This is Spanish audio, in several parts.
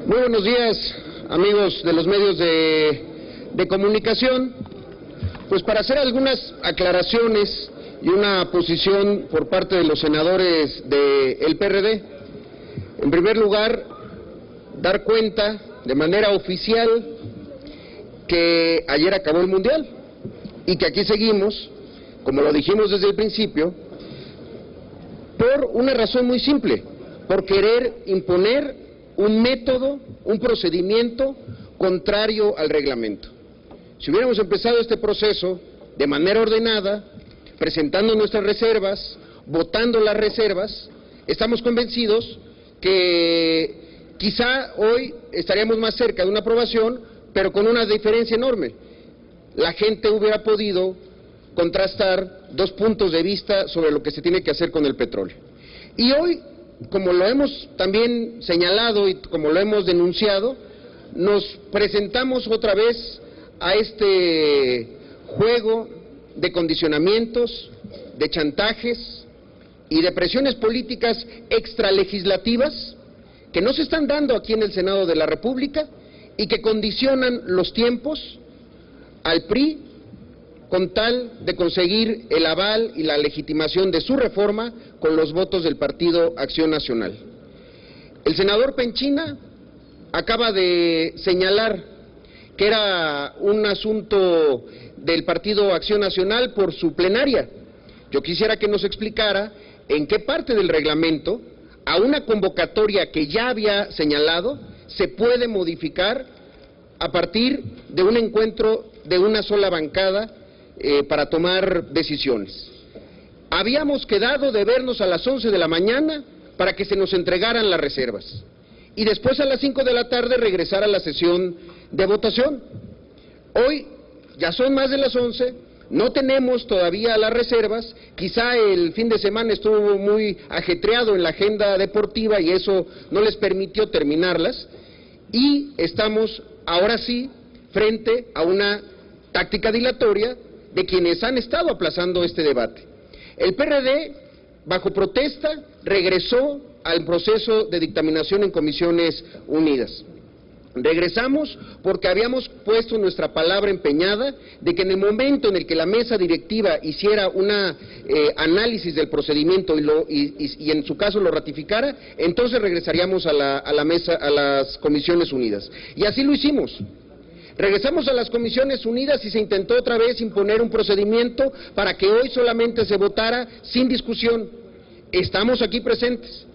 Muy buenos días, amigos de los medios de comunicación. Pues para hacer algunas aclaraciones y una posición por parte de los senadores del PRD. En primer lugar, dar cuenta de manera oficial que ayer acabó el Mundial y que aquí seguimos, como lo dijimos desde el principio, por una razón muy simple, por querer imponer un método, un procedimiento contrario al reglamento. Si hubiéramos empezado este proceso de manera ordenada, presentando nuestras reservas, votando las reservas, estamos convencidos que quizá hoy estaríamos más cerca de una aprobación, pero con una diferencia enorme. La gente hubiera podido contrastar dos puntos de vista sobre lo que se tiene que hacer con el petróleo. Y hoy, como lo hemos también señalado y como lo hemos denunciado, nos presentamos otra vez a este juego de condicionamientos, de chantajes y de presiones políticas extralegislativas que no se están dando aquí en el Senado de la República y que condicionan los tiempos al PRI con tal de conseguir el aval y la legitimación de su reforma con los votos del Partido Acción Nacional. El senador Penchina acaba de señalar que era un asunto del Partido Acción Nacional por su plenaria. Yo quisiera que nos explicara en qué parte del reglamento, a una convocatoria que ya había señalado, se puede modificar a partir de un encuentro de una sola bancada para tomar decisiones. Habíamos quedado de vernos a las 11 de la mañana para que se nos entregaran las reservas y después a las 5 de la tarde regresar a la sesión de votación. Hoy ya son más de las 11, no tenemos todavía las reservas, quizá el fin de semana estuvo muy ajetreado en la agenda deportiva y eso no les permitió terminarlas, y estamos ahora sí frente a una táctica dilatoria de quienes han estado aplazando este debate. El PRD, bajo protesta, regresó al proceso de dictaminación en Comisiones Unidas. Regresamos porque habíamos puesto nuestra palabra empeñada de que en el momento en el que la mesa directiva hiciera una análisis del procedimiento y en su caso lo ratificara, entonces regresaríamos a la mesa, a las Comisiones Unidas. Y así lo hicimos. Regresamos a las Comisiones Unidas y se intentó otra vez imponer un procedimiento para que hoy solamente se votara sin discusión. Estamos aquí presentes.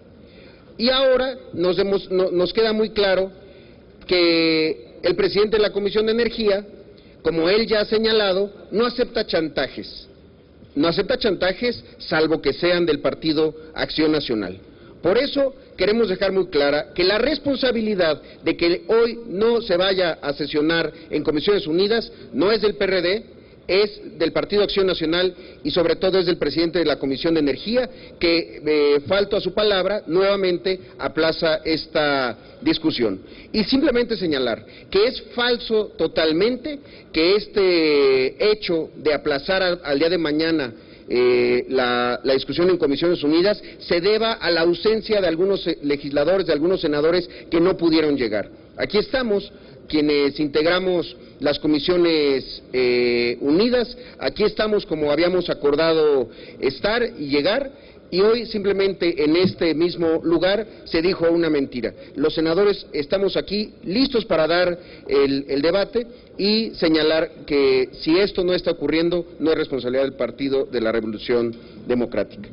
Y ahora nos queda muy claro que el presidente de la Comisión de Energía, como él ya ha señalado, no acepta chantajes. No acepta chantajes salvo que sean del Partido Acción Nacional. Por eso queremos dejar muy clara que la responsabilidad de que hoy no se vaya a sesionar en Comisiones Unidas no es del PRD, es del Partido Acción Nacional y sobre todo es del presidente de la Comisión de Energía, que falto a su palabra, nuevamente aplaza esta discusión. Y simplemente señalar que es falso totalmente que este hecho de aplazar al día de mañana la discusión en Comisiones Unidas se deba a la ausencia de algunos legisladores, de algunos senadores que no pudieron llegar. Aquí estamos quienes integramos las Comisiones Unidas, aquí estamos como habíamos acordado estar y llegar, y hoy simplemente en este mismo lugar se dijo una mentira. Los senadores estamos aquí listos para dar el debate y señalar que si esto no está ocurriendo no es responsabilidad del Partido de la Revolución Democrática.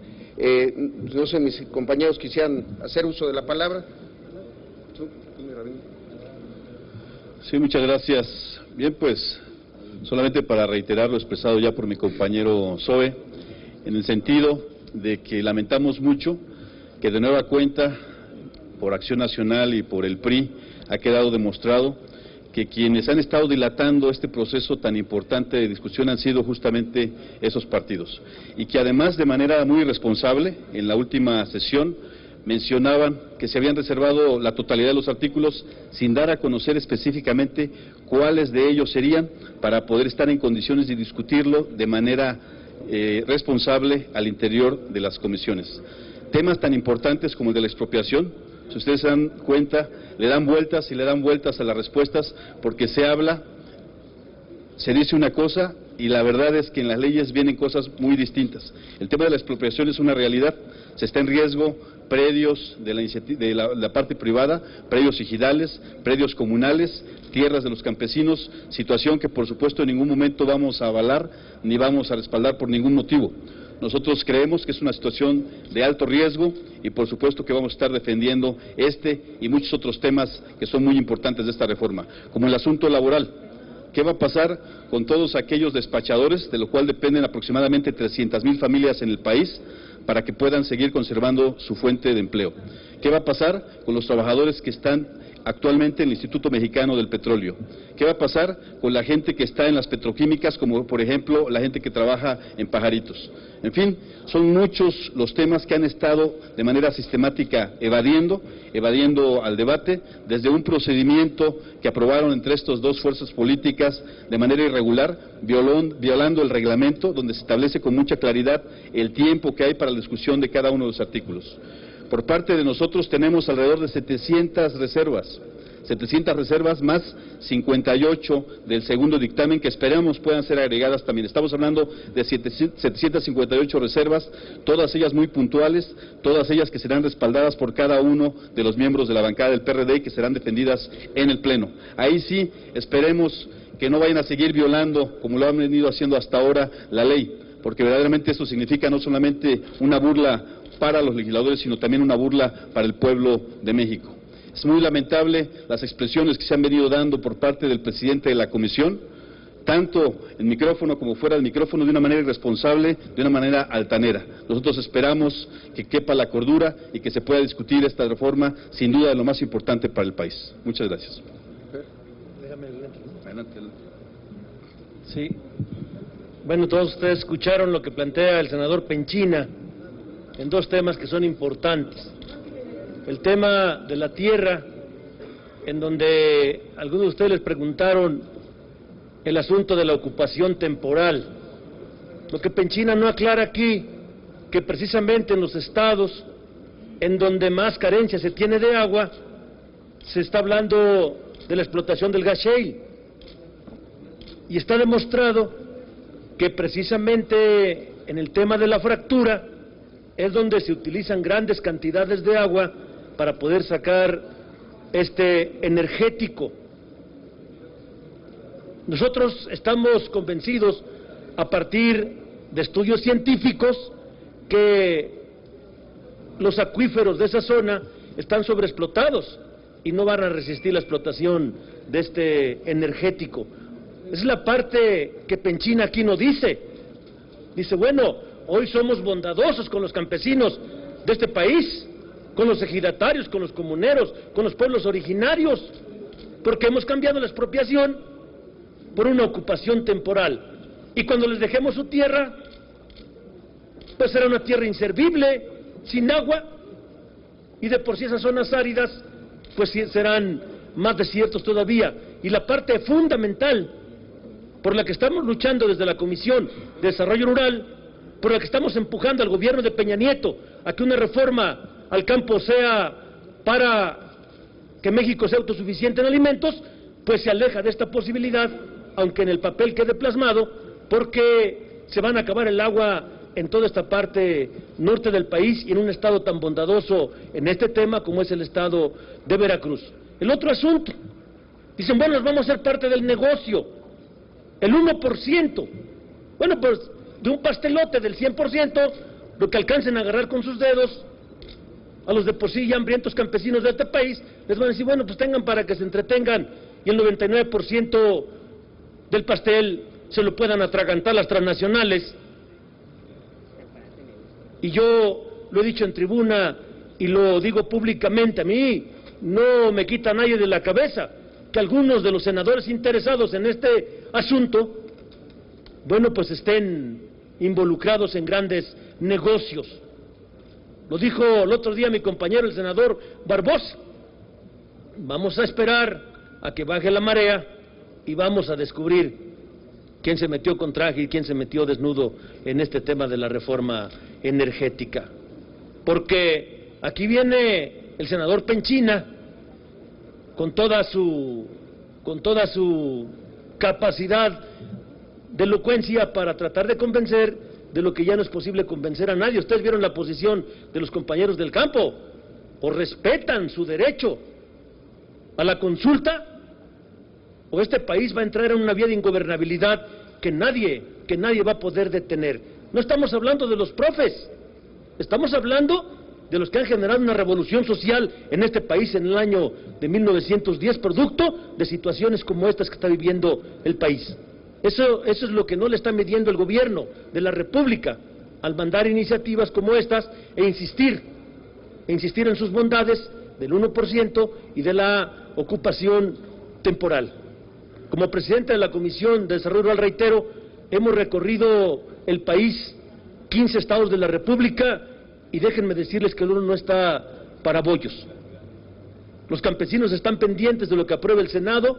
No sé, mis compañeros quisieran hacer uso de la palabra. Sí, muchas gracias. Bien, pues, solamente para reiterar lo expresado ya por mi compañero Zoe, en el sentido de que lamentamos mucho que de nueva cuenta, por Acción Nacional y por el PRI, ha quedado demostrado que quienes han estado dilatando este proceso tan importante de discusión han sido justamente esos partidos, y que además de manera muy irresponsable, en la última sesión, mencionaban que se habían reservado la totalidad de los artículos sin dar a conocer específicamente cuáles de ellos serían para poder estar en condiciones de discutirlo de manera responsable al interior de las comisiones. Temas tan importantes como el de la expropiación, si ustedes se dan cuenta, le dan vueltas y le dan vueltas a las respuestas, porque se dice una cosa y la verdad es que en las leyes vienen cosas muy distintas. El tema de la expropiación es una realidad, se está en riesgo predios de la parte privada, predios ejidales, predios comunales, tierras de los campesinos, situación que por supuesto en ningún momento vamos a avalar ni vamos a respaldar por ningún motivo. Nosotros creemos que es una situación de alto riesgo y por supuesto que vamos a estar defendiendo este y muchos otros temas que son muy importantes de esta reforma, como el asunto laboral. ¿Qué va a pasar con todos aquellos despachadores, de lo cual dependen aproximadamente 300,000 familias en el país, para que puedan seguir conservando su fuente de empleo? ¿Qué va a pasar con los trabajadores que están actualmente en el Instituto Mexicano del Petróleo? ¿Qué va a pasar con la gente que está en las petroquímicas, como por ejemplo la gente que trabaja en Pajaritos? En fin, son muchos los temas que han estado de manera sistemática evadiendo al debate, desde un procedimiento que aprobaron entre estas dos fuerzas políticas de manera irregular, violando el reglamento, donde se establece con mucha claridad el tiempo que hay para la discusión de cada uno de los artículos. Por parte de nosotros tenemos alrededor de 700 reservas más 58 del segundo dictamen que esperamos puedan ser agregadas también. Estamos hablando de 758 reservas, todas ellas muy puntuales, todas ellas que serán respaldadas por cada uno de los miembros de la bancada del PRD y que serán defendidas en el Pleno. Ahí sí esperemos que no vayan a seguir violando, como lo han venido haciendo hasta ahora, la ley, porque verdaderamente esto significa no solamente una burla para los legisladores, sino también una burla para el pueblo de México. Es muy lamentable las expresiones que se han venido dando por parte del presidente de la comisión, tanto en micrófono como fuera del micrófono, de una manera irresponsable, de una manera altanera. Nosotros esperamos que quepa la cordura y que se pueda discutir esta reforma, sin duda de lo más importante para el país. Muchas gracias. Sí. Bueno, todos ustedes escucharon lo que plantea el senador Penchina en dos temas que son importantes. El tema de la tierra, en donde algunos de ustedes les preguntaron el asunto de la ocupación temporal. Lo que Penchina no aclara aquí, que precisamente en los estados en donde más carencia se tiene de agua, se está hablando de la explotación del gas shale. Y está demostrado que precisamente en el tema de la fractura es donde se utilizan grandes cantidades de agua para poder sacar este energético. Nosotros estamos convencidos, a partir de estudios científicos, que los acuíferos de esa zona están sobreexplotados y no van a resistir la explotación de este energético. Es la parte que Penchina aquí no dice. Dice, bueno, hoy somos bondadosos con los campesinos de este país, con los ejidatarios, con los comuneros, con los pueblos originarios, porque hemos cambiado la expropiación por una ocupación temporal. Y cuando les dejemos su tierra, pues será una tierra inservible, sin agua, y de por sí esas zonas áridas, pues serán más desiertos todavía. Y la parte fundamental por la que estamos luchando desde la Comisión de Desarrollo Rural, por la que estamos empujando al gobierno de Peña Nieto a que una reforma al campo sea para que México sea autosuficiente en alimentos, pues se aleja de esta posibilidad, aunque en el papel quede plasmado, porque se van a acabar el agua en toda esta parte norte del país y en un estado tan bondadoso en este tema como es el estado de Veracruz. El otro asunto, dicen, bueno, nos vamos a ser parte del negocio, el 1%, bueno, pues de un pastelote del 100%, lo que alcancen a agarrar con sus dedos, a los de por sí ya hambrientos campesinos de este país, les van a decir, bueno, pues tengan para que se entretengan, y el 99% del pastel se lo puedan atragantar las transnacionales. Y yo lo he dicho en tribuna y lo digo públicamente, a mí no me quita nadie de la cabeza que algunos de los senadores interesados en este asunto, bueno, pues estén involucrados en grandes negocios. Lo dijo el otro día mi compañero el senador Barbosa. Vamos a esperar a que baje la marea y vamos a descubrir quién se metió con traje y quién se metió desnudo en este tema de la reforma energética. Porque aquí viene el senador Penchina con toda su capacidad de elocuencia para tratar de convencer de lo que ya no es posible convencer a nadie. Ustedes vieron la posición de los compañeros del campo, o respetan su derecho a la consulta, o este país va a entrar en una vía de ingobernabilidad que nadie va a poder detener. No estamos hablando de los profes, estamos hablando de los que han generado una revolución social en este país en el año de 1910, producto de situaciones como estas que está viviendo el país. Eso es lo que no le está midiendo el gobierno de la República al mandar iniciativas como estas e insistir en sus bondades del 1% y de la ocupación temporal. Como presidente de la Comisión de Desarrollo Rural, reitero, hemos recorrido el país, 15 estados de la República, y déjenme decirles que el uno no está para bollos. Los campesinos están pendientes de lo que apruebe el Senado,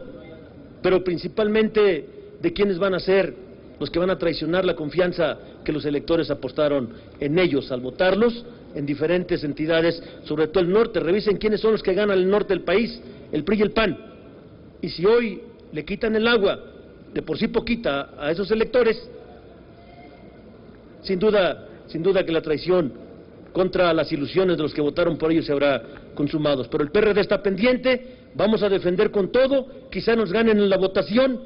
pero principalmente de quiénes van a ser los que van a traicionar la confianza que los electores apostaron en ellos al votarlos en diferentes entidades, sobre todo el norte. Revisen quiénes son los que ganan el norte del país, el PRI y el PAN. Y si hoy le quitan el agua, de por sí poquita, a esos electores, sin duda que la traición contra las ilusiones de los que votaron por ellos se habrá consumado. Pero el PRD está pendiente, vamos a defender con todo, quizá nos ganen en la votación,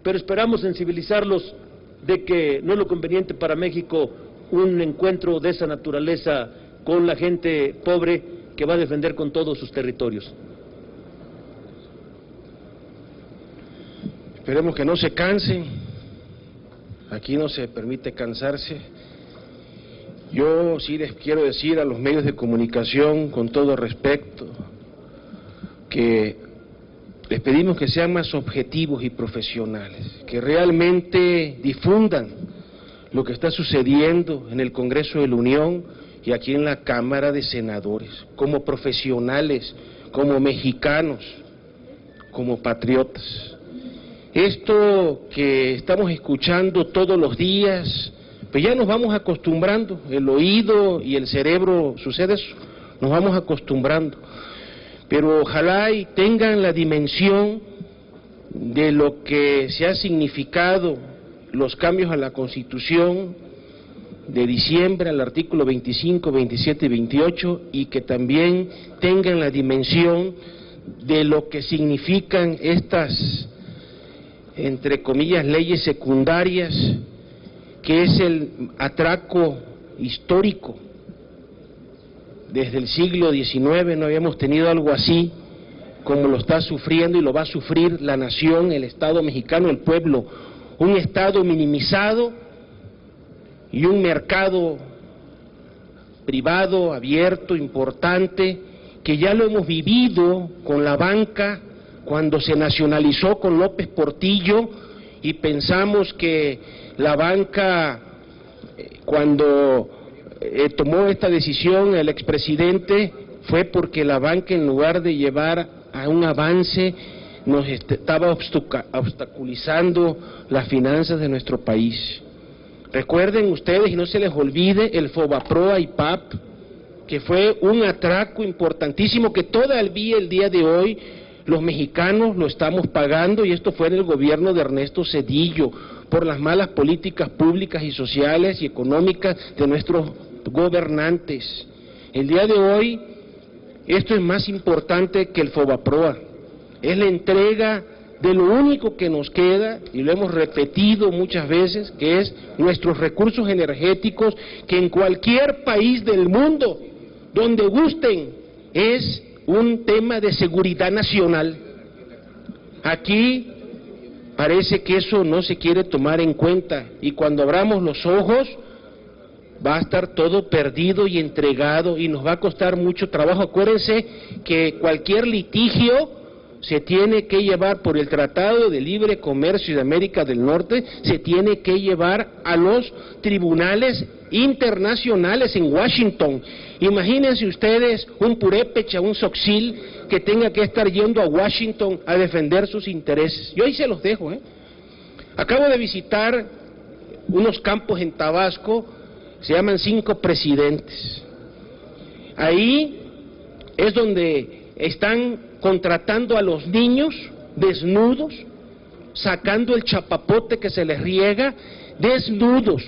pero esperamos sensibilizarlos de que no es lo conveniente para México un encuentro de esa naturaleza con la gente pobre que va a defender con todos sus territorios. Esperemos que no se cansen, aquí no se permite cansarse. Yo sí les quiero decir a los medios de comunicación, con todo respeto, que les pedimos que sean más objetivos y profesionales, que realmente difundan lo que está sucediendo en el Congreso de la Unión y aquí en la Cámara de Senadores, como profesionales, como mexicanos, como patriotas. Esto que estamos escuchando todos los días, pues ya nos vamos acostumbrando, el oído y el cerebro sucede eso, nos vamos acostumbrando. Pero ojalá y tengan la dimensión de lo que se ha significado los cambios a la Constitución de diciembre, al artículo 25, 27 y 28, y que también tengan la dimensión de lo que significan estas, entre comillas, leyes secundarias, que es el atraco histórico. Desde el siglo XIX no habíamos tenido algo así como lo está sufriendo y lo va a sufrir la nación, el Estado mexicano, el pueblo. Un Estado minimizado y un mercado privado, abierto, importante, que ya lo hemos vivido con la banca cuando se nacionalizó con López Portillo y pensamos que la banca, cuando tomó esta decisión el expresidente, fue porque la banca, en lugar de llevar a un avance, nos estaba obstaculizando las finanzas de nuestro país. Recuerden ustedes, y no se les olvide, el Fobaproa y PAP, que fue un atraco importantísimo que todavía el día de hoy los mexicanos lo estamos pagando, y esto fue en el gobierno de Ernesto Zedillo, por las malas políticas públicas y sociales y económicas de nuestros gobernantes. El día de hoy, esto es más importante que el Fobaproa, es la entrega de lo único que nos queda, y lo hemos repetido muchas veces, que es nuestros recursos energéticos, que en cualquier país del mundo, donde gusten, es un tema de seguridad nacional. Aquí parece que eso no se quiere tomar en cuenta, y cuando abramos los ojos va a estar todo perdido y entregado, y nos va a costar mucho trabajo. Acuérdense que cualquier litigio se tiene que llevar por el Tratado de Libre Comercio de América del Norte, se tiene que llevar a los tribunales internacionales en Washington. Imagínense ustedes un purépecha, un soxil, que tenga que estar yendo a Washington a defender sus intereses. Yo ahí se los dejo, Acabo de visitar unos campos en Tabasco, se llaman 5 Presidentes. Ahí es donde están contratando a los niños desnudos, sacando el chapapote que se les riega, desnudos.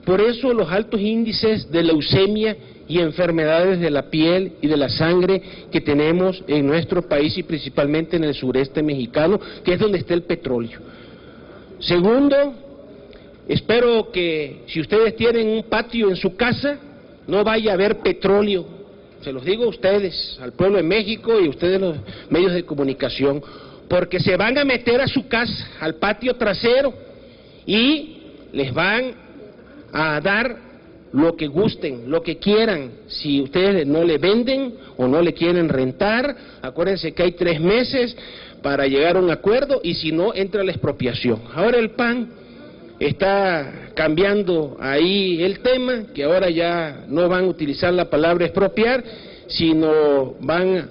Por eso los altos índices de leucemia y enfermedades de la piel y de la sangre que tenemos en nuestro país y principalmente en el sureste mexicano, que es donde está el petróleo. Segundo, espero que si ustedes tienen un patio en su casa, no vaya a haber petróleo. Se los digo a ustedes, al pueblo de México y a ustedes los medios de comunicación, porque se van a meter a su casa, al patio trasero, y les van a dar lo que gusten, lo que quieran. Si ustedes no le venden o no le quieren rentar, acuérdense que hay 3 meses para llegar a un acuerdo, y si no, entra la expropiación. Ahora el PAN está cambiando ahí el tema, que ahora ya no van a utilizar la palabra expropiar, sino van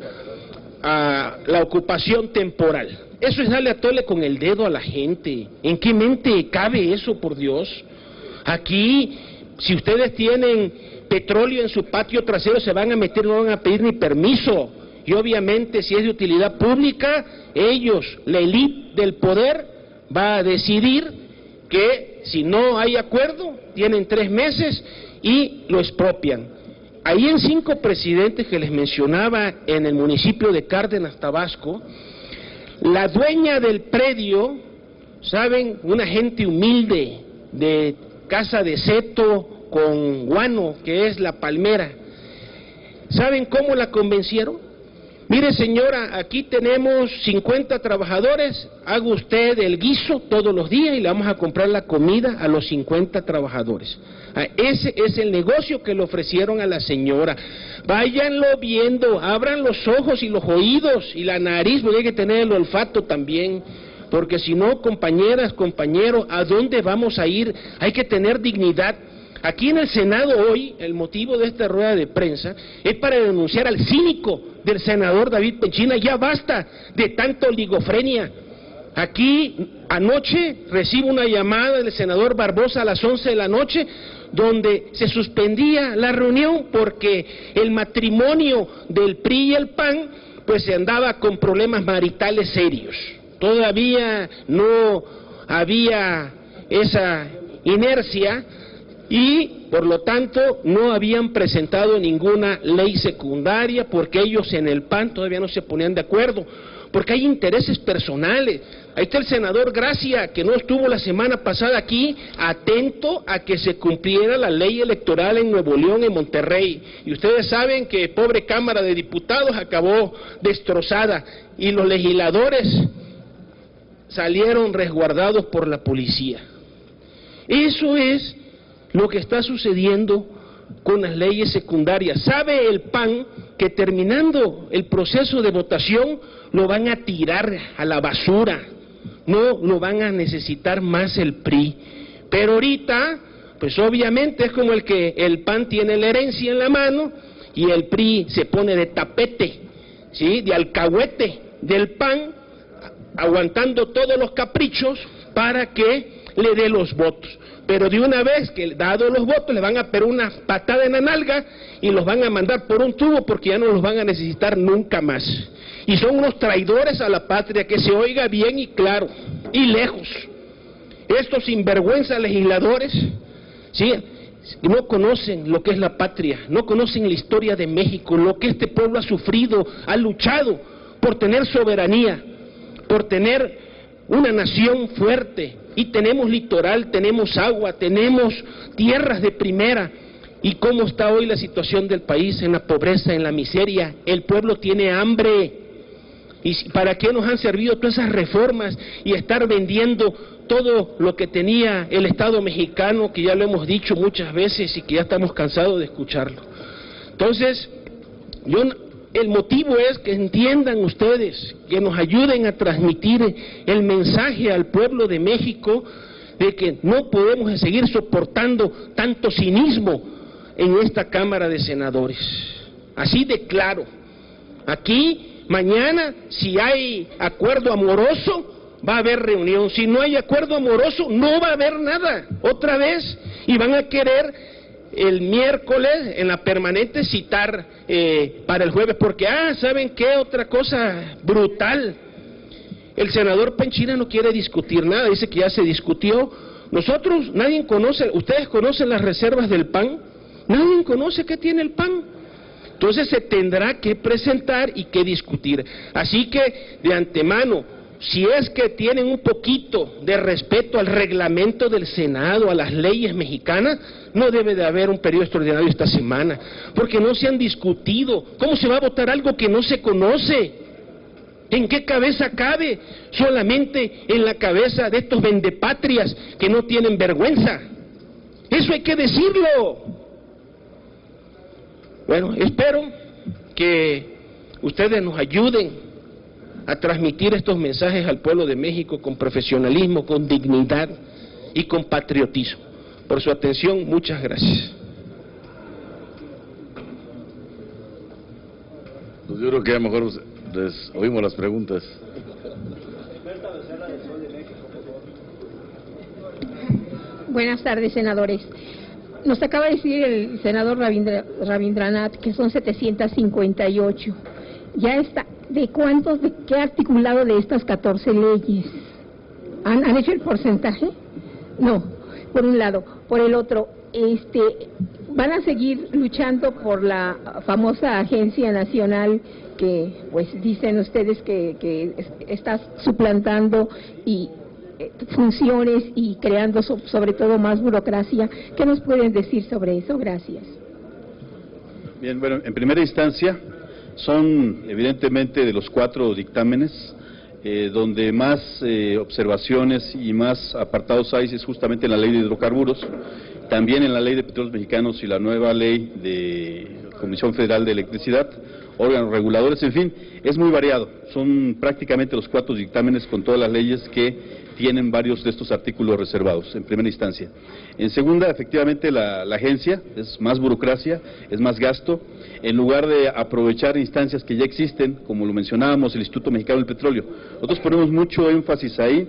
a la ocupación temporal. Eso es darle a tole con el dedo a la gente. ¿En qué mente cabe eso, por Dios? Aquí, si ustedes tienen petróleo en su patio trasero, se van a meter, no van a pedir ni permiso. Y obviamente, si es de utilidad pública, ellos, la élite del poder, va a decidir que si no hay acuerdo, tienen 3 meses y lo expropian. Ahí en 5 presidentes que les mencionaba en el municipio de Cárdenas, Tabasco, la dueña del predio, ¿saben? Una gente humilde, de casa de seto con guano, que es la palmera. ¿Saben cómo la convencieron? Mire, señora, aquí tenemos 50 trabajadores, haga usted el guiso todos los días y le vamos a comprar la comida a los 50 trabajadores. Ese es el negocio que le ofrecieron a la señora. Váyanlo viendo, abran los ojos y los oídos y la nariz, porque hay que tener el olfato también, porque si no, compañeras, compañeros, ¿a dónde vamos a ir? Hay que tener dignidad. Aquí en el Senado hoy, el motivo de esta rueda de prensa es para denunciar al cínico del senador David Penchina. Ya basta de tanta oligofrenia. Aquí anoche recibo una llamada del senador Barbosa a las 11 de la noche, donde se suspendía la reunión porque el matrimonio del PRI y el PAN pues se andaba con problemas maritales serios. Todavía no había esa inercia y por lo tanto no habían presentado ninguna ley secundaria, porque ellos en el PAN todavía no se ponían de acuerdo, porque hay intereses personales. Ahí está el senador Gracia, que no estuvo la semana pasada aquí, atento a que se cumpliera la ley electoral en Nuevo León, en Monterrey. Y ustedes saben que pobre Cámara de Diputados acabó destrozada y los legisladores salieron resguardados por la policía. Eso es lo que está sucediendo con las leyes secundarias. ¿Sabe el PAN que terminando el proceso de votación lo van a tirar a la basura? No lo van a necesitar más el PRI. Pero ahorita, pues obviamente es como el PAN tiene la herencia en la mano y el PRI se pone de tapete, ¿sí?, de alcahuete del PAN, aguantando todos los caprichos para que le dé los votos. Pero de una vez que dado los votos le van a pegar una patada en la nalga y los van a mandar por un tubo porque ya no los van a necesitar nunca más. Y son unos traidores a la patria, que se oiga bien y claro y lejos. Estos sinvergüenza legisladores, ¿sí?, no conocen lo que es la patria, no conocen la historia de México, lo que este pueblo ha sufrido, ha luchado por tener soberanía, por tener una nación fuerte, y tenemos litoral, tenemos agua, tenemos tierras de primera. ¿Y cómo está hoy la situación del país? En la pobreza, en la miseria. El pueblo tiene hambre. ¿Y para qué nos han servido todas esas reformas y estar vendiendo todo lo que tenía el Estado mexicano, que ya lo hemos dicho muchas veces y que ya estamos cansados de escucharlo? Entonces, el motivo es que entiendan ustedes, que nos ayuden a transmitir el mensaje al pueblo de México de que no podemos seguir soportando tanto cinismo en esta Cámara de Senadores. Así de claro. Aquí, mañana, si hay acuerdo amoroso, va a haber reunión. Si no hay acuerdo amoroso, no va a haber nada. Otra vez, y van a querer el miércoles en la permanente citar para el jueves, porque, ¿saben qué? Otra cosa brutal. El senador Penchina no quiere discutir nada, dice que ya se discutió. Nosotros, nadie conoce, ustedes conocen las reservas del PAN, nadie conoce qué tiene el PAN. Entonces se tendrá que presentar y que discutir. Así que, de antemano, si es que tienen un poquito de respeto al reglamento del Senado, a las leyes mexicanas, no debe de haber un periodo extraordinario esta semana, porque no se han discutido. ¿Cómo se va a votar algo que no se conoce? ¿En qué cabeza cabe? Solamente en la cabeza de estos vendepatrias que no tienen vergüenza. Eso hay que decirlo. Bueno, espero que ustedes nos ayuden a transmitir estos mensajes al pueblo de México con profesionalismo, con dignidad y con patriotismo. Por su atención, muchas gracias. Pues yo creo que a lo mejor les oímos las preguntas. Buenas tardes, senadores. Nos acaba de decir el senador Rabindranath que son 758. Ya está. ¿De qué articulado de estas 14 leyes? ¿Han hecho el porcentaje? No, por un lado. Por el otro, ¿van a seguir luchando por la famosa agencia nacional que, pues, dicen ustedes que está suplantando y funciones y creando sobre todo más burocracia? ¿Qué nos pueden decir sobre eso? Gracias. Bien, bueno, en primera instancia, son evidentemente de los 4 dictámenes, donde más observaciones y más apartados hay es justamente en la ley de hidrocarburos, también en la ley de petróleos mexicanos y la nueva ley de Comisión Federal de Electricidad, órganos reguladores, en fin, es muy variado. Son prácticamente los 4 dictámenes con todas las leyes que tienen varios de estos artículos reservados, en primera instancia. En segunda, efectivamente, la agencia es más burocracia, es más gasto. En lugar de aprovechar instancias que ya existen, como lo mencionábamos, el Instituto Mexicano del Petróleo, nosotros ponemos mucho énfasis ahí,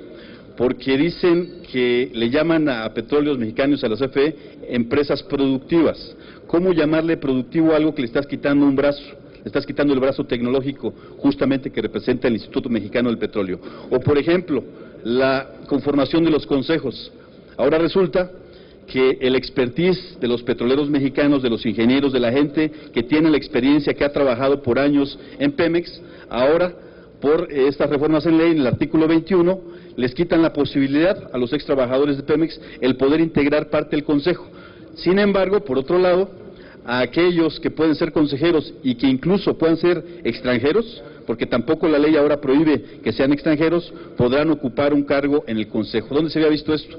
porque dicen que le llaman a Petróleos Mexicanos, a la CFE, empresas productivas. ¿Cómo llamarle productivo a algo que le estás quitando un brazo? Le estás quitando el brazo tecnológico, justamente que representa el Instituto Mexicano del Petróleo. O, por ejemplo, la conformación de los consejos. Ahora resulta que el expertise de los petroleros mexicanos, de los ingenieros, de la gente que tiene la experiencia, que ha trabajado por años en Pemex, ahora, por estas reformas en ley, en el artículo 21, les quitan la posibilidad a los ex trabajadores de Pemex el poder integrar parte del consejo. Sin embargo, por otro lado, a aquellos que pueden ser consejeros y que incluso puedan ser extranjeros, porque tampoco la ley ahora prohíbe que sean extranjeros, podrán ocupar un cargo en el consejo. ¿Dónde se había visto esto?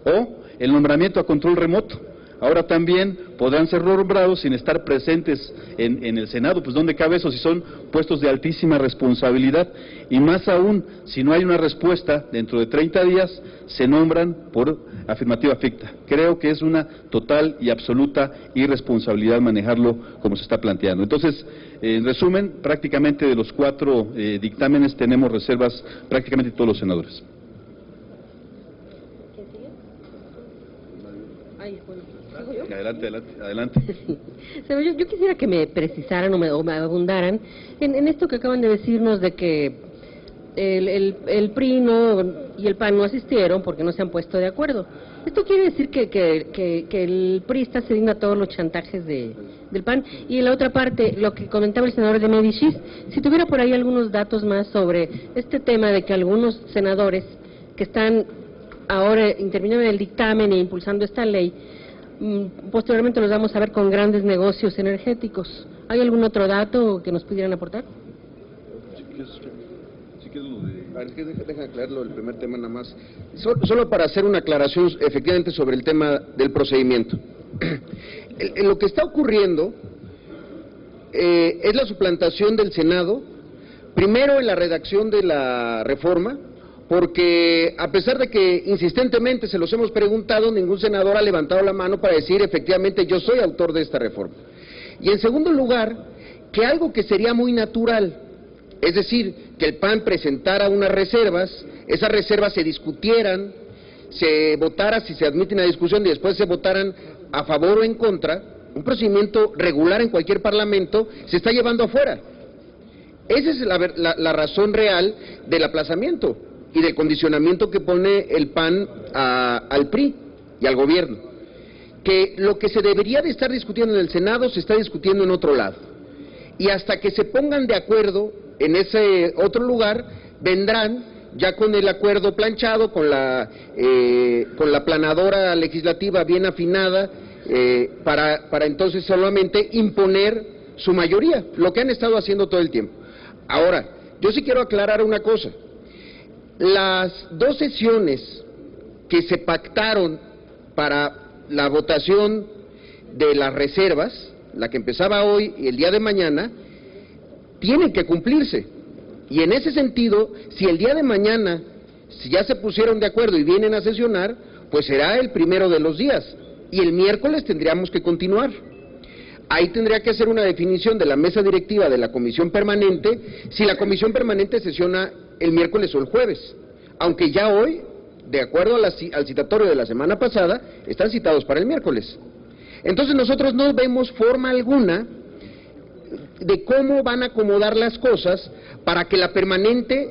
O el nombramiento a control remoto. Ahora también podrán ser nombrados sin estar presentes en el Senado. Pues ¿dónde cabe eso si son puestos de altísima responsabilidad? Y más aún, si no hay una respuesta, dentro de 30 días se nombran por afirmativa ficta. Creo que es una total y absoluta irresponsabilidad manejarlo como se está planteando. Entonces, en resumen, prácticamente de los 4 dictámenes tenemos reservas prácticamente todos los senadores. Adelante. Sí. Yo quisiera que me precisaran o me abundaran en esto que acaban de decirnos de que el PRI y el PAN no asistieron porque no se han puesto de acuerdo. Esto quiere decir que el PRI está cediendo a todos los chantajes del PAN. Y en la otra parte, lo que comentaba el senador de Medicis, si tuviera por ahí algunos datos más sobre este tema de que algunos senadores que están ahora interviniendo en el dictamen e impulsando esta ley, posteriormente los vamos a ver con grandes negocios energéticos. ¿Hay algún otro dato que nos pudieran aportar? Deja aclararlo el primer tema nada más. Solo para hacer una aclaración efectivamente sobre el tema del procedimiento. Lo que está ocurriendo es la suplantación del Senado, primero en la redacción de la reforma, porque a pesar de que insistentemente se los hemos preguntado, ningún senador ha levantado la mano para decir efectivamente yo soy autor de esta reforma. Y en segundo lugar, que algo que sería muy natural, es decir, que el PAN presentara unas reservas, esas reservas se discutieran, se votara si se admiten a discusión y después se votaran a favor o en contra, un procedimiento regular en cualquier parlamento, se está llevando afuera. Esa es la razón real del aplazamiento y del condicionamiento que pone el PAN al PRI y al gobierno. Que lo que se debería de estar discutiendo en el Senado se está discutiendo en otro lado. Y hasta que se pongan de acuerdo en ese otro lugar, vendrán ya con el acuerdo planchado, con la planadora legislativa bien afinada, para entonces solamente imponer su mayoría, lo que han estado haciendo todo el tiempo. Ahora, yo sí quiero aclarar una cosa. Las dos sesiones que se pactaron para la votación de las reservas, la que empezaba hoy y el día de mañana, tienen que cumplirse. Y en ese sentido, si el día de mañana, si ya se pusieron de acuerdo y vienen a sesionar, pues será el primero de los días. Y el miércoles tendríamos que continuar. Ahí tendría que hacer una definición de la mesa directiva de la comisión permanente, si la comisión permanente sesiona el miércoles o el jueves. Aunque ya hoy, de acuerdo al citatorio de la semana pasada, están citados para el miércoles. Entonces nosotros no vemos forma alguna de cómo van a acomodar las cosas para que la permanente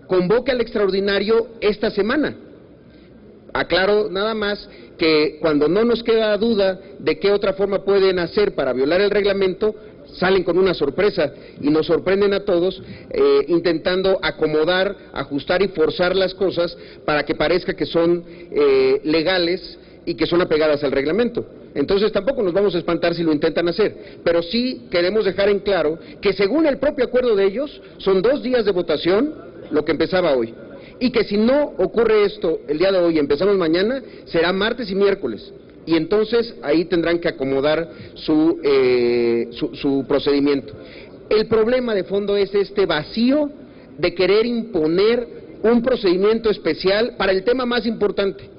convoque al extraordinario esta semana. Aclaro nada más que cuando no nos queda duda de qué otra forma pueden hacer para violar el reglamento, salen con una sorpresa y nos sorprenden a todos intentando acomodar, ajustar y forzar las cosas para que parezca que son legales y que son apegadas al reglamento. Entonces tampoco nos vamos a espantar si lo intentan hacer, pero sí queremos dejar en claro que según el propio acuerdo de ellos, son 2 días de votación lo que empezaba hoy, y que si no ocurre esto el día de hoy y empezamos mañana, será martes y miércoles, y entonces ahí tendrán que acomodar su procedimiento. El problema de fondo es este vacío de querer imponer un procedimiento especial para el tema más importante.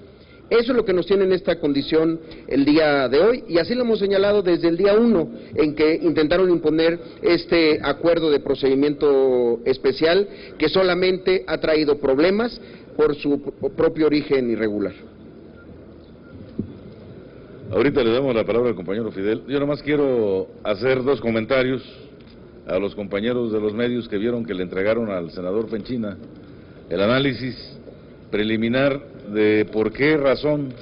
Eso es lo que nos tiene en esta condición el día de hoy, y así lo hemos señalado desde el día 1 en que intentaron imponer este acuerdo de procedimiento especial que solamente ha traído problemas por su propio origen irregular. Ahorita le damos la palabra al compañero Fidel. Yo nomás quiero hacer 2 comentarios a los compañeros de los medios que vieron que le entregaron al senador Fenchina el análisis preliminar de por qué razón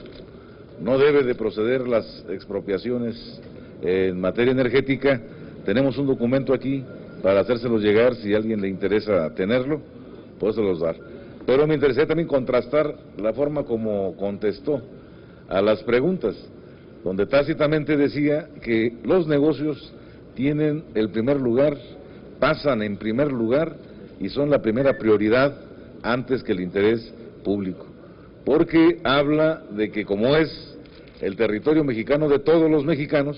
no debe de proceder las expropiaciones en materia energética. Tenemos un documento aquí para hacérselos llegar, si a alguien le interesa tenerlo, podérselos dar. Pero me interesé también contrastar la forma como contestó a las preguntas, donde tácitamente decía que los negocios tienen el primer lugar, pasan en primer lugar y son la primera prioridad antes que el interés público, porque habla de que como es el territorio mexicano de todos los mexicanos,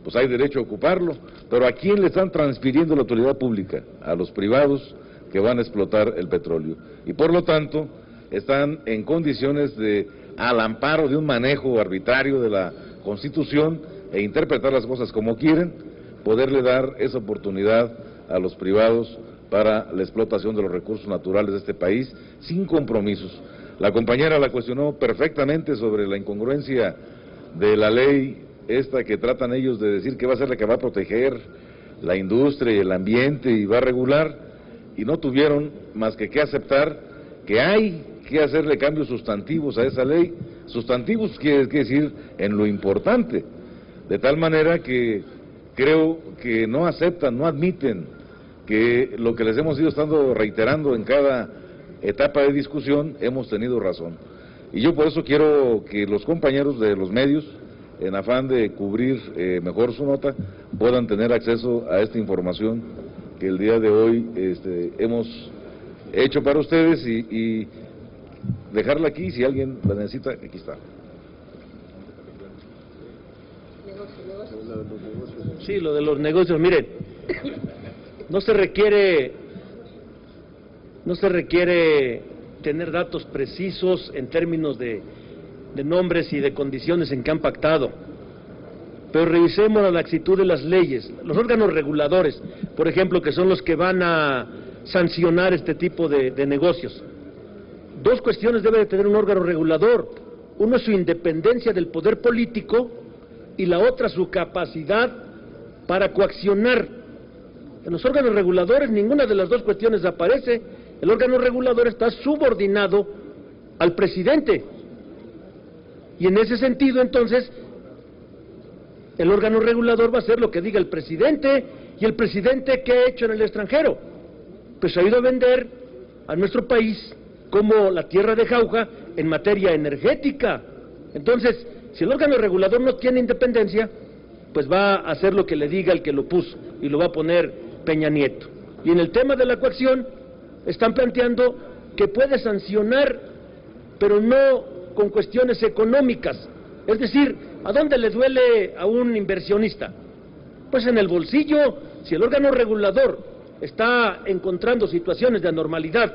pues hay derecho a ocuparlo, pero ¿a quién le están transfiriendo la autoridad pública? A los privados que van a explotar el petróleo, y por lo tanto están en condiciones de, al amparo de un manejo arbitrario de la Constitución e interpretar las cosas como quieren, poderle dar esa oportunidad a los privados para la explotación de los recursos naturales de este país, sin compromisos. La compañera la cuestionó perfectamente sobre la incongruencia de la ley esta que tratan ellos de decir que va a ser la que va a proteger la industria y el ambiente y va a regular, y no tuvieron más que aceptar que hay que hacerle cambios sustantivos a esa ley. Sustantivos quiere decir en lo importante, de tal manera que creo que no aceptan, no admiten que lo que les hemos ido estando reiterando en cada etapa de discusión, hemos tenido razón. Y yo por eso quiero que los compañeros de los medios, en afán de cubrir mejor su nota, puedan tener acceso a esta información que el día de hoy hemos hecho para ustedes y dejarla aquí, si alguien la necesita, aquí está. Sí, lo de los negocios, miren, no se requiere tener datos precisos en términos de nombres y de condiciones en que han pactado, pero revisemos la laxitud de las leyes. Los órganos reguladores, por ejemplo, que son los que van a sancionar este tipo de negocios. 2 cuestiones debe de tener un órgano regulador. Uno es su independencia del poder político y la otra su capacidad para coaccionar. En los órganos reguladores ninguna de las dos cuestiones aparece. El órgano regulador está subordinado al presidente. Y en ese sentido, entonces, el órgano regulador va a hacer lo que diga el presidente. ¿Y el presidente qué ha hecho en el extranjero? Pues ha ido a vender a nuestro país como la tierra de jauja en materia energética. Entonces, si el órgano regulador no tiene independencia, pues va a hacer lo que le diga el que lo puso, y lo va a poner Peña Nieto. Y en el tema de la coacción, están planteando que puede sancionar, pero no con cuestiones económicas. Es decir, ¿a dónde le duele a un inversionista? Pues en el bolsillo. Si el órgano regulador está encontrando situaciones de anormalidad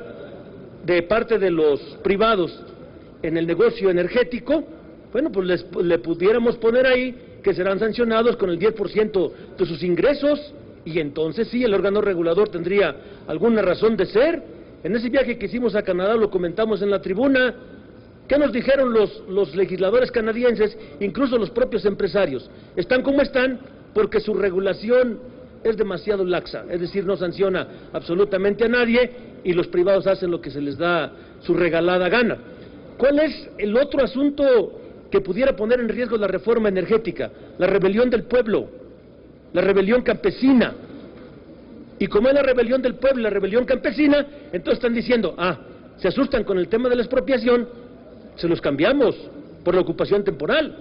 de parte de los privados en el negocio energético, bueno, pues le pudiéramos poner ahí que serán sancionados con el 10% de sus ingresos, y entonces sí, el órgano regulador tendría alguna razón de ser. En ese viaje que hicimos a Canadá lo comentamos en la tribuna. ¿Qué nos dijeron los legisladores canadienses, incluso los propios empresarios? Están como están porque su regulación es demasiado laxa, es decir, no sanciona absolutamente a nadie y los privados hacen lo que se les da su regalada gana. ¿Cuál es el otro asunto que pudiera poner en riesgo la reforma energética? La rebelión del pueblo, la rebelión campesina. Y como es la rebelión del pueblo y la rebelión campesina, entonces están diciendo, se asustan con el tema de la expropiación, se los cambiamos por la ocupación temporal.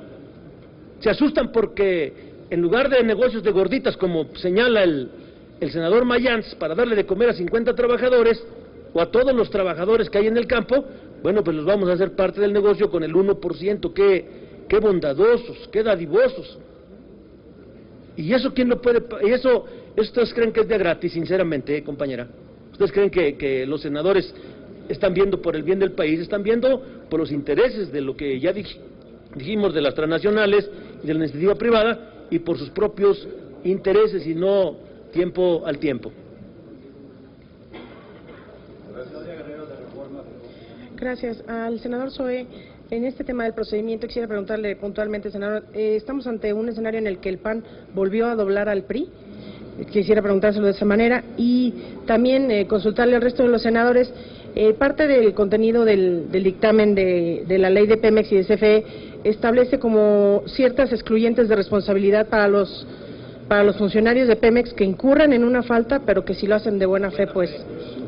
Se asustan porque en lugar de negocios de gorditas, como señala el senador Mayans, para darle de comer a 50 trabajadores, o a todos los trabajadores que hay en el campo, bueno, pues los vamos a hacer parte del negocio con el 1%, qué bondadosos, qué dadivosos. ¿Y eso quién lo puede? Y eso ustedes creen que es de gratis, sinceramente, compañera. ¿Ustedes creen que los senadores están viendo por el bien del país? Están viendo por los intereses de lo que ya dijimos de las transnacionales y de la iniciativa privada, y por sus propios intereses y no tiempo al tiempo. Gracias. Al senador Zoe, en este tema del procedimiento quisiera preguntarle puntualmente, senador, estamos ante un escenario en el que el PAN volvió a doblar al PRI. Quisiera preguntárselo de esa manera y también consultarle al resto de los senadores. Parte del contenido del dictamen de la ley de Pemex y de CFE establece como ciertas excluyentes de responsabilidad para los funcionarios de Pemex que incurran en una falta, pero que si lo hacen de buena fe, pues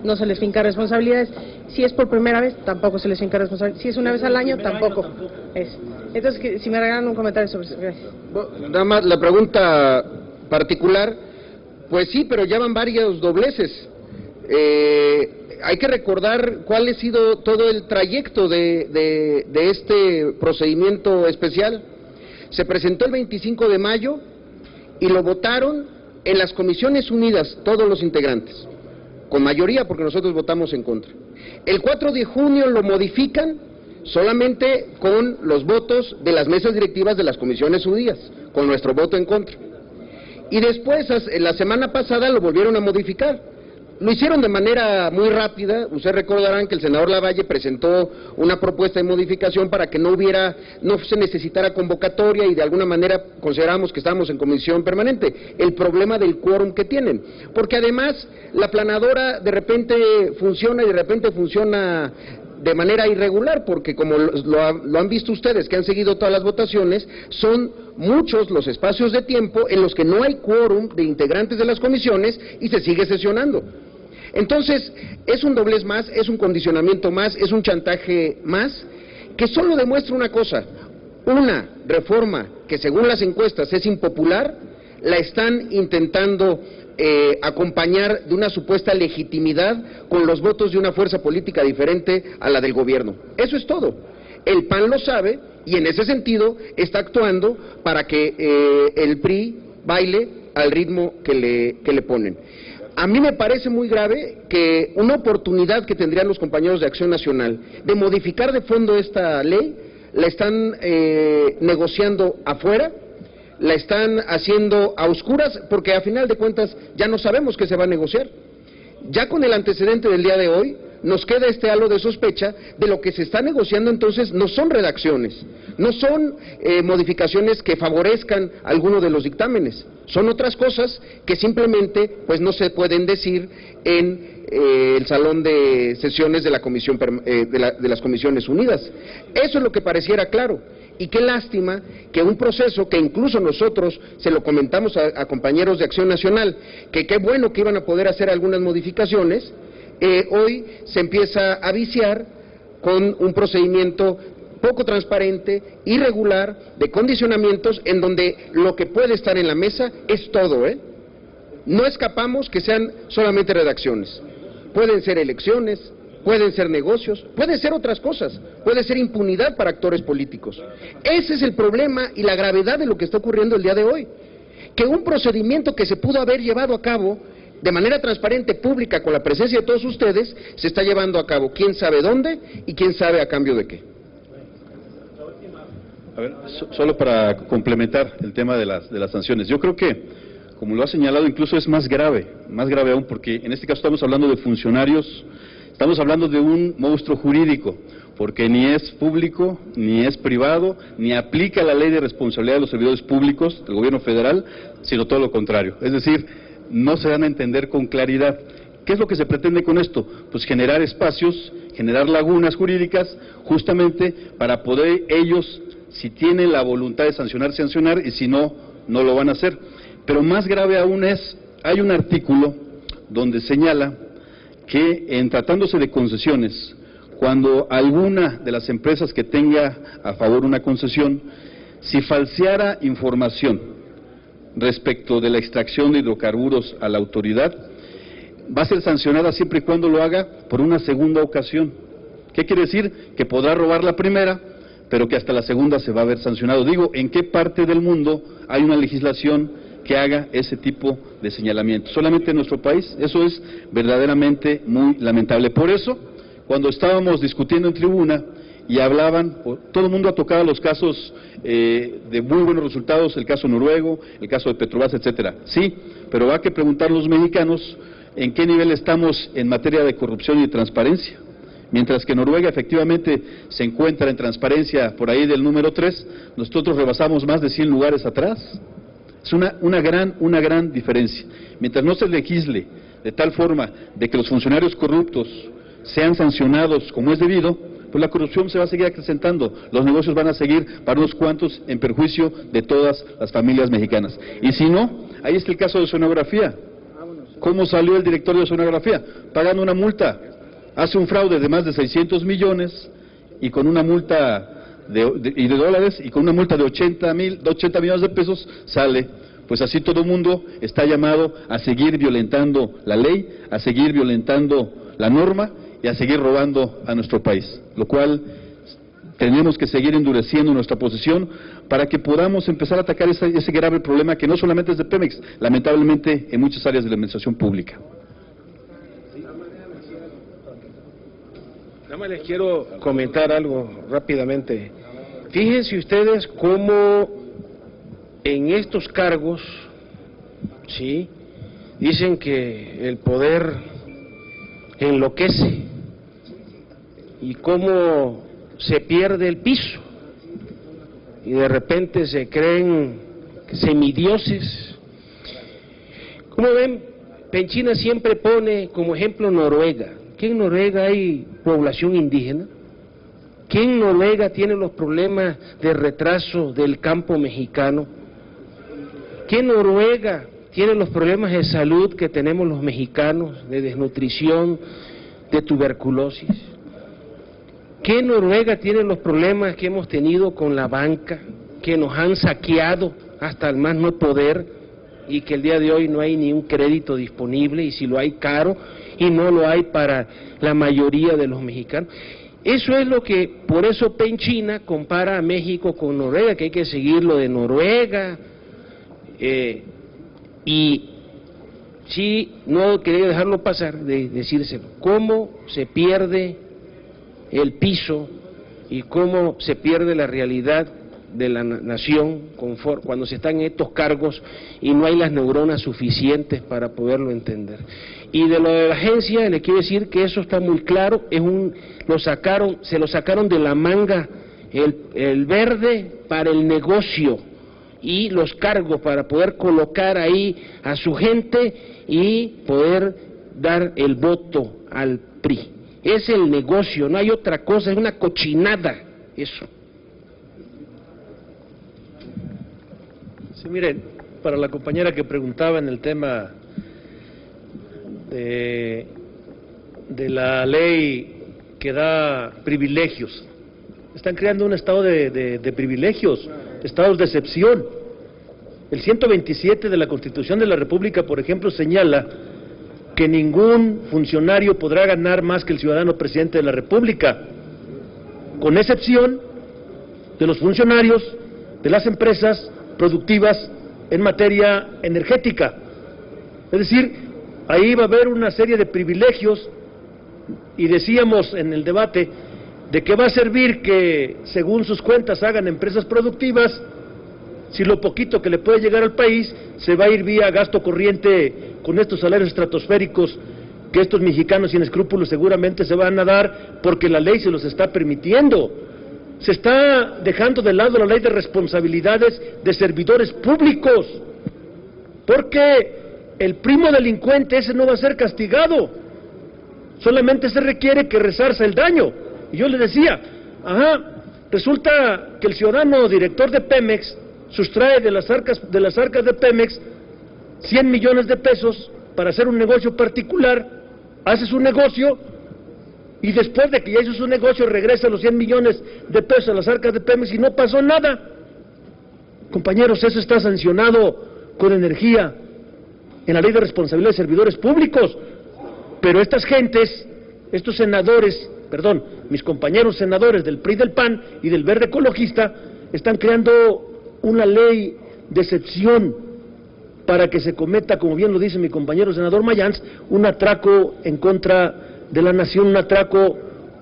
no se les finca responsabilidades. Si es por primera vez, tampoco se les finca responsabilidades. Si es una vez al año, tampoco. Entonces, si me regalan un comentario sobre eso. Gracias. Nada más la pregunta particular, pues sí, pero ya van varios dobleces. Hay que recordar cuál ha sido todo el trayecto de este procedimiento especial. Se presentó el 25 de mayo y lo votaron en las Comisiones Unidas todos los integrantes, con mayoría porque nosotros votamos en contra. El 4 de junio lo modifican solamente con los votos de las mesas directivas de las Comisiones Unidas, con nuestro voto en contra. Y después, la semana pasada, lo volvieron a modificar. Lo hicieron de manera muy rápida. Ustedes recordarán que el senador Lavalle presentó una propuesta de modificación para que no se necesitara convocatoria y de alguna manera consideramos que estábamos en comisión permanente. El problema del quórum que tienen, porque además la planadora de repente funciona y de repente funciona de manera irregular, porque como lo han visto ustedes que han seguido todas las votaciones, son muchos los espacios de tiempo en los que no hay quórum de integrantes de las comisiones y se sigue sesionando. Entonces, es un doblez más, es un condicionamiento más, es un chantaje más, que solo demuestra una cosa: una reforma que según las encuestas es impopular, la están intentando acompañar de una supuesta legitimidad con los votos de una fuerza política diferente a la del gobierno. Eso es todo. El PAN lo sabe y en ese sentido está actuando para que el PRI baile al ritmo que le ponen. A mí me parece muy grave que una oportunidad que tendrían los compañeros de Acción Nacional de modificar de fondo esta ley, la están negociando afuera, la están haciendo a oscuras, porque a final de cuentas ya no sabemos qué se va a negociar. Ya con el antecedente del día de hoy, nos queda este halo de sospecha de lo que se está negociando. Entonces no son redacciones, no son modificaciones que favorezcan alguno de los dictámenes, son otras cosas que simplemente pues no se pueden decir en el salón de sesiones de la comisión de las Comisiones Unidas. Eso es lo que pareciera claro. Y qué lástima que un proceso que incluso nosotros se lo comentamos a compañeros de Acción Nacional, que qué bueno que iban a poder hacer algunas modificaciones, hoy se empieza a viciar con un procedimiento poco transparente, irregular, de condicionamientos, en donde lo que puede estar en la mesa es todo, No escapamos que sean solamente redacciones. Pueden ser elecciones, pueden ser negocios, pueden ser otras cosas, puede ser impunidad para actores políticos. Ese es el problema y la gravedad de lo que está ocurriendo el día de hoy. Que un procedimiento que se pudo haber llevado a cabo de manera transparente, pública, con la presencia de todos ustedes, se está llevando a cabo quién sabe dónde y quién sabe a cambio de qué. A ver, solo para complementar el tema de las sanciones. Yo creo que, como lo ha señalado, incluso es más grave aún, porque en este caso estamos hablando de funcionarios, estamos hablando de un monstruo jurídico, porque ni es público, ni es privado, ni aplica la ley de responsabilidad de los servidores públicos del gobierno federal, sino todo lo contrario. Es decir, no se dan a entender con claridad. ¿Qué es lo que se pretende con esto? Pues generar espacios, generar lagunas jurídicas, justamente para poder ellos, si tienen la voluntad de sancionar, y si no, no lo van a hacer. Pero más grave aún hay un artículo donde señala que en tratándose de concesiones, cuando alguna de las empresas que tenga a favor una concesión, si falseara información respecto de la extracción de hidrocarburos a la autoridad, va a ser sancionada siempre y cuando lo haga por una segunda ocasión. ¿Qué quiere decir? Que podrá robar la primera, pero que hasta la segunda se va a ver sancionado. Digo, ¿en qué parte del mundo hay una legislación que haga ese tipo de señalamiento? Solamente en nuestro país. Eso es verdaderamente muy lamentable. Por eso, cuando estábamos discutiendo en tribuna y hablaban, todo el mundo ha tocado los casos de muy buenos resultados, el caso noruego, el caso de Petrobras, etcétera. Sí, pero hay que preguntar a los mexicanos en qué nivel estamos en materia de corrupción y de transparencia. Mientras que Noruega efectivamente se encuentra en transparencia por ahí del número 3, nosotros rebasamos más de 100 lugares atrás. Es una gran diferencia. Mientras no se legisle de tal forma de que los funcionarios corruptos sean sancionados como es debido, pues la corrupción se va a seguir acrecentando, los negocios van a seguir para unos cuantos en perjuicio de todas las familias mexicanas. Y si no, ahí está el caso de Sonografía. ¿Cómo salió el director de Sonografía? Pagando una multa. Hace un fraude de más de 600 millones y con una multa de dólares y con una multa de 80 millones de pesos sale. Pues así todo el mundo está llamado a seguir violentando la ley, a seguir violentando la norma y a seguir robando a nuestro país, lo cual tenemos que seguir endureciendo nuestra posición para que podamos empezar a atacar ese grave problema que no solamente es de Pemex, lamentablemente en muchas áreas de la administración pública. Nada más les quiero comentar algo rápidamente. Fíjense ustedes cómo en estos cargos, ¿sí?, dicen que el poder enloquece y cómo se pierde el piso y de repente se creen semidioses. Como ven, Penchina siempre pone como ejemplo Noruega. ¿Que en Noruega hay población indígena? ¿Que en Noruega tiene los problemas de retraso del campo mexicano? ¿Que en Noruega tiene los problemas de salud que tenemos los mexicanos, de desnutrición, de tuberculosis? ¿Que en Noruega tiene los problemas que hemos tenido con la banca, que nos han saqueado hasta el más no poder y que el día de hoy no hay ni un crédito disponible y si lo hay caro y no lo hay para la mayoría de los mexicanos? Eso es lo que, por eso Penchina compara a México con Noruega, que hay que seguir lo de Noruega, y sí, no quería dejarlo pasar de decírselo, cómo se pierde el piso y cómo se pierde la realidad de la nación cuando se están en estos cargos y no hay las neuronas suficientes para poderlo entender. Y de lo de la agencia, le quiero decir que eso está muy claro, se lo sacaron de la manga el verde para el negocio y los cargos para poder colocar ahí a su gente y poder dar el voto al PRI. Es el negocio, no hay otra cosa, es una cochinada eso. Sí, miren, para la compañera que preguntaba en el tema de la ley que da privilegios, están creando un estado de privilegios, estados de excepción. El 127 de la Constitución de la República, por ejemplo, señala que ningún funcionario podrá ganar más que el ciudadano presidente de la República, con excepción de los funcionarios de las empresas productivas en materia energética. Es decir, ahí va a haber una serie de privilegios, y decíamos en el debate de que va a servir que según sus cuentas hagan empresas productivas, si lo poquito que le puede llegar al país se va a ir vía gasto corriente con estos salarios estratosféricos que estos mexicanos sin escrúpulos seguramente se van a dar porque la ley se los está permitiendo. Se está dejando de lado la ley de responsabilidades de servidores públicos, porque el primo delincuente ese no va a ser castigado, solamente se requiere que resarza el daño. Y yo le decía, resulta que el ciudadano director de Pemex sustrae de las arcas de Pemex 100 millones de pesos para hacer un negocio particular, hace su negocio y después de que ya hizo su negocio regresa los 100 millones de pesos a las arcas de Pemex y no pasó nada. Compañeros, eso está sancionado con energía en la ley de responsabilidad de servidores públicos, pero estas gentes, estos senadores, mis compañeros senadores del PRI, del PAN y del Verde Ecologista están creando una ley de excepción para que se cometa, como bien lo dice mi compañero senador Mayans, un atraco en contra de la nación, un atraco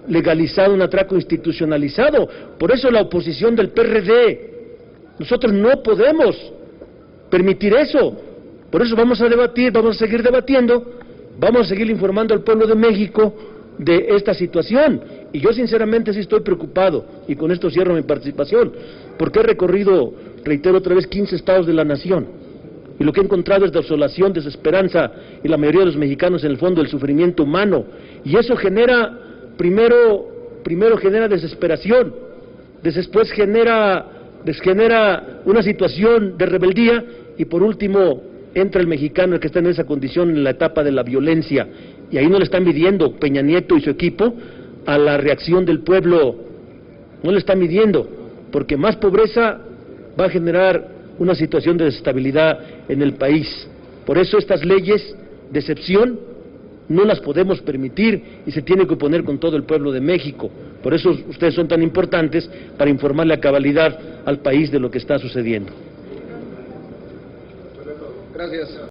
legalizado, un atraco institucionalizado. Por eso la oposición del PRD, nosotros no podemos permitir eso. Por eso vamos a debatir, vamos a seguir debatiendo, vamos a seguir informando al pueblo de México de esta situación. Y yo sinceramente sí estoy preocupado, y con esto cierro mi participación, porque he recorrido, reitero otra vez, 15 estados de la nación, y lo que he encontrado es desolación, desesperanza, y la mayoría de los mexicanos en el fondo el sufrimiento humano, y eso genera, primero genera desesperación, después genera una situación de rebeldía, y por último entra el mexicano, el que está en esa condición, en la etapa de la violencia, y ahí no le están midiendo Peña Nieto y su equipo a la reacción del pueblo, no le están midiendo, porque más pobreza va a generar una situación de desestabilidad en el país. Por eso estas leyes de excepción no las podemos permitir y se tiene que oponer con todo el pueblo de México. Por eso ustedes son tan importantes para informarle a cabalidad al país de lo que está sucediendo. Gracias.